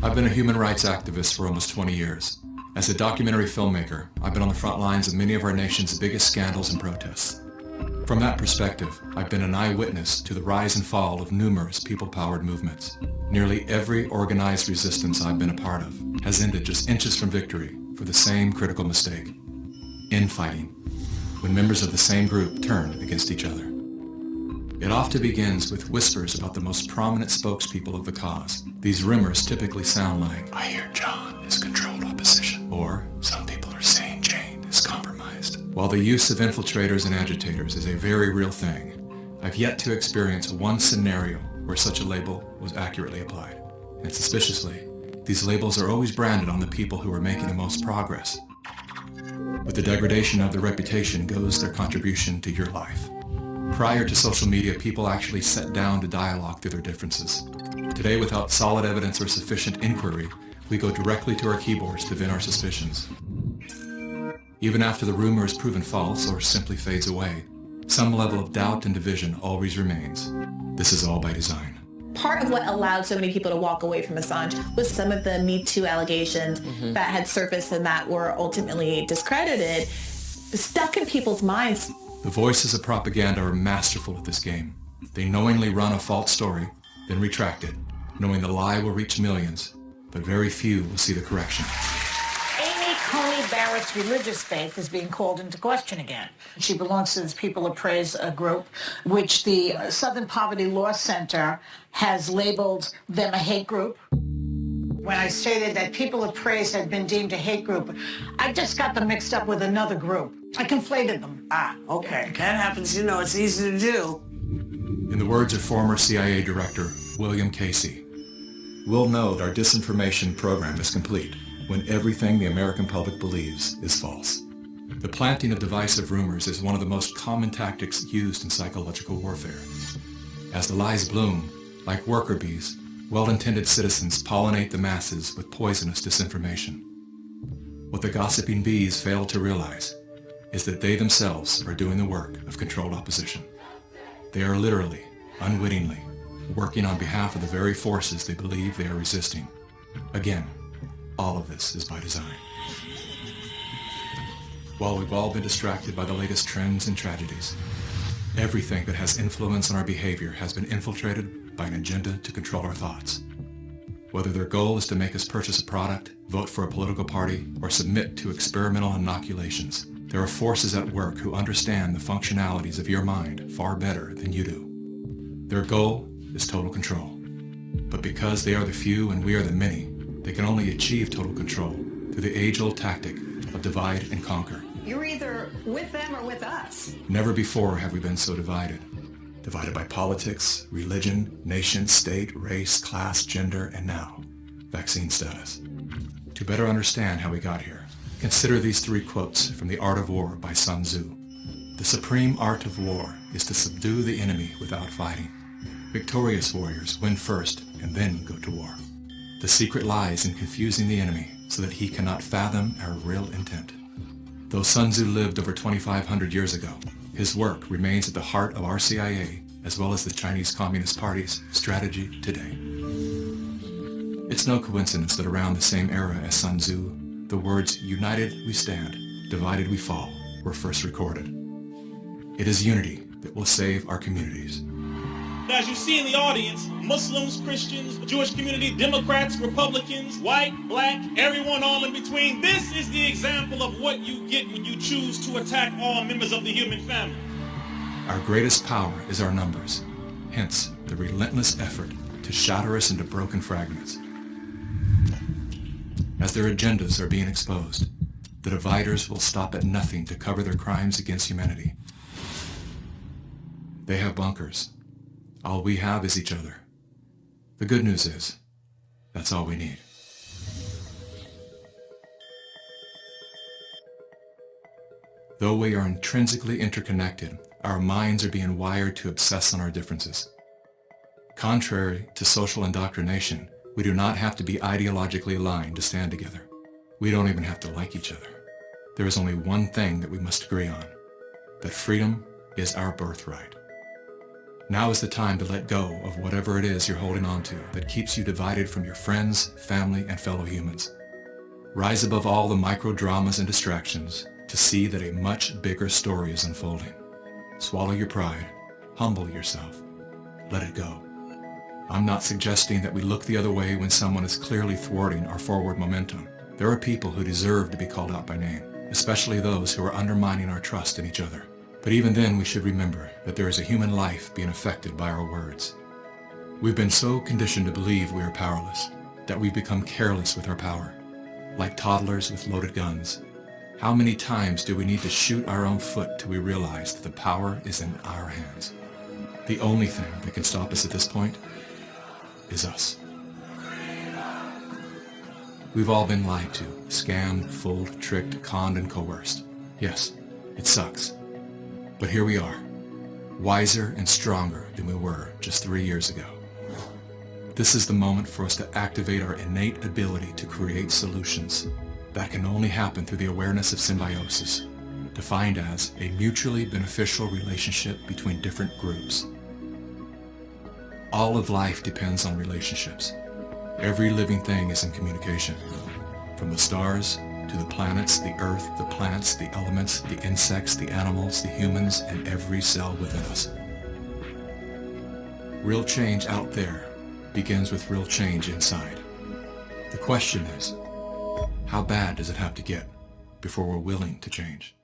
I've been a human rights activist for almost 20 years. As a documentary filmmaker, I've been on the front lines of many of our nation's biggest scandals and protests. From that perspective, I've been an eyewitness to the rise and fall of numerous people-powered movements. Nearly every organized resistance I've been a part of has ended just inches from victory for the same critical mistake: infighting, when members of the same group turn against each other. It often begins with whispers about the most prominent spokespeople of the cause. These rumors typically sound like, "I hear John is controlled opposition," or "Some people are saying Jane is compromised." While the use of infiltrators and agitators is a very real thing, I've yet to experience one scenario where such a label was accurately applied. And suspiciously, these labels are always branded on the people who are making the most progress. With the degradation of their reputation goes their contribution to your life. Prior to social media, people actually sat down to dialogue through their differences. Today, without solid evidence or sufficient inquiry, we go directly to our keyboards to vent our suspicions. Even after the rumor is proven false or simply fades away, some level of doubt and division always remains. This is all by design. Part of what allowed so many people to walk away from Assange was some of the Me Too allegations that had surfaced and that were ultimately discredited, stuck in people's minds. The voices of propaganda are masterful at this game. They knowingly run a false story, then retract it, knowing the lie will reach millions, but very few will see the correction. Amy Coney Barrett's religious faith is being called into question again. She belongs to this People of Praise group, which the Southern Poverty Law Center has labeled them a hate group. When I stated that People of Praise had been deemed a hate group, I just got them mixed up with another group. I conflated them. Ah, okay. That happens, it's easy to do. In the words of former CIA Director William Casey, "We'll know that our disinformation program is complete when everything the American public believes is false." The planting of divisive rumors is one of the most common tactics used in psychological warfare. As the lies bloom, like worker bees, well-intended citizens pollinate the masses with poisonous disinformation. What the gossiping bees fail to realize is that they themselves are doing the work of controlled opposition. They are literally, unwittingly, working on behalf of the very forces they believe they are resisting. Again, all of this is by design. While we've all been distracted by the latest trends and tragedies, everything that has influence on our behavior has been infiltrated by an agenda to control our thoughts. Whether their goal is to make us purchase a product, vote for a political party, or submit to experimental inoculations, there are forces at work who understand the functionalities of your mind far better than you do. Their goal is total control. But because they are the few and we are the many, they can only achieve total control through the age-old tactic of divide and conquer. You're either with them or with us. Never before have we been so divided. Divided by politics, religion, nation, state, race, class, gender, and now, vaccine status. To better understand how we got here, consider these three quotes from The Art of War by Sun Tzu. "The supreme art of war is to subdue the enemy without fighting. Victorious warriors win first and then go to war. The secret lies in confusing the enemy so that he cannot fathom our real intent." Though Sun Tzu lived over 2,500 years ago, his work remains at the heart of our CIA as well as the Chinese Communist Party's strategy today. It's no coincidence that around the same era as Sun Tzu, the words "united we stand, divided we fall" were first recorded. It is unity that will save our communities. As you see in the audience, Muslims, Christians, Jewish community, Democrats, Republicans, white, black, everyone all in between. This is the example of what you get when you choose to attack all members of the human family. Our greatest power is our numbers, hence the relentless effort to shatter us into broken fragments. As their agendas are being exposed, the dividers will stop at nothing to cover their crimes against humanity. They have bunkers. All we have is each other. The good news is, that's all we need. Though we are intrinsically interconnected, our minds are being wired to obsess on our differences. Contrary to social indoctrination, we do not have to be ideologically aligned to stand together. We don't even have to like each other. There is only one thing that we must agree on, that freedom is our birthright. Now is the time to let go of whatever it is you're holding on to that keeps you divided from your friends, family, and fellow humans. Rise above all the micro-dramas and distractions to see that a much bigger story is unfolding. Swallow your pride, humble yourself, let it go. I'm not suggesting that we look the other way when someone is clearly thwarting our forward momentum. There are people who deserve to be called out by name, especially those who are undermining our trust in each other. But even then, we should remember that there is a human life being affected by our words. We've been so conditioned to believe we are powerless that we've become careless with our power, like toddlers with loaded guns. How many times do we need to shoot our own foot till we realize that the power is in our hands? The only thing that can stop us at this point is us. We've all been lied to, scammed, fooled, tricked, conned, and coerced. Yes, it sucks. But here we are, wiser and stronger than we were just 3 years ago. This is the moment for us to activate our innate ability to create solutions. That can only happen through the awareness of symbiosis, defined as a mutually beneficial relationship between different groups. All of life depends on relationships. Every living thing is in communication, from the stars to the planets, the earth, the plants, the elements, the insects, the animals, the humans, and every cell within us. Real change out there begins with real change inside. The question is, how bad does it have to get before we're willing to change?